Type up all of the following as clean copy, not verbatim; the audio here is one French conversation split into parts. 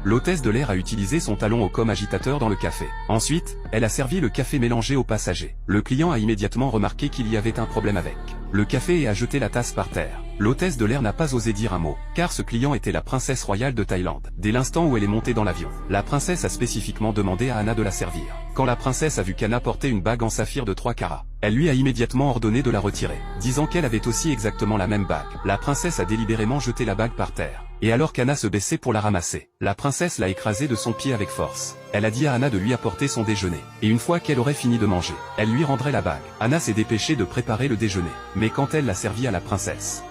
L'hôtesse de l'air a utilisé son talon comme agitateur dans le café. Ensuite, elle a servi le café mélangé aux passagers. Le client a immédiatement remarqué qu'il y avait un problème avec le café et a jeté la tasse par terre. L'hôtesse de l'air n'a pas osé dire un mot, car ce client était la princesse royale de Thaïlande. Dès l'instant où elle est montée dans l'avion, la princesse a spécifiquement demandé à Anna de la servir. Quand la princesse a vu qu'Anna portait une bague en saphir de 3 carats, elle lui a immédiatement ordonné de la retirer, disant qu'elle avait aussi exactement la même bague. La princesse a délibérément jeté la bague par terre, et alors qu'Anna se baissait pour la ramasser, la princesse l'a écrasée de son pied avec force. Elle a dit à Anna de lui apporter son déjeuner, et une fois qu'elle aurait fini de manger, elle lui rendrait la bague. Anna s'est dépêchée de préparer le déjeuner, mais quand elle l'a servi à la princesse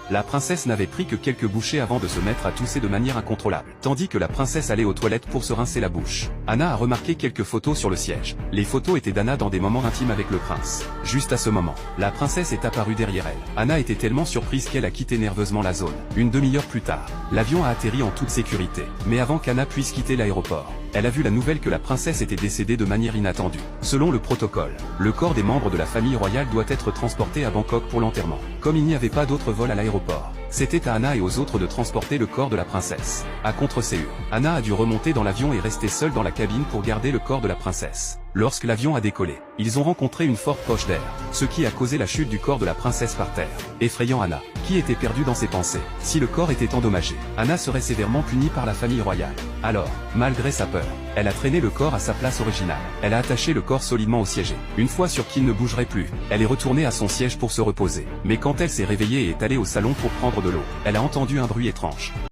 n'avait pris que quelques bouchées avant de se mettre à tousser de manière incontrôlable, tandis que la princesse allait aux toilettes pour se rincer la bouche. Anna a remarqué quelques photos sur le siège. Les photos étaient d'Anna dans des moments intimes avec le prince. Juste à ce moment, la princesse est apparue derrière elle. Anna était tellement surprise qu'elle a quitté nerveusement la zone. Une demi-heure plus tard, l'avion a atterri en toute sécurité. Mais avant qu'Anna puisse quitter l'aéroport, elle a vu la nouvelle que la princesse était décédée de manière inattendue. Selon le protocole, le corps des membres de la famille royale doit être transporté à Bangkok pour l'enterrement. Comme il n'y avait pas d'autre vol à l'aéroport, c'était à Anna et aux autres de transporter le corps de la princesse. À contre-séance, Anna a dû remonter dans l'avion et rester seule dans la cabine pour garder le corps de la princesse. Lorsque l'avion a décollé, ils ont rencontré une forte poche d'air, ce qui a causé la chute du corps de la princesse par terre, effrayant Anna, qui était perdue dans ses pensées. Si le corps était endommagé, Anna serait sévèrement punie par la famille royale. Alors, malgré sa peur, elle a traîné le corps à sa place originale. Elle a attaché le corps solidement au siège. Une fois sûre qu'il ne bougerait plus, elle est retournée à son siège pour se reposer. Mais quand elle s'est réveillée et est allée au salon pour prendre de l'eau, elle a entendu un bruit étrange.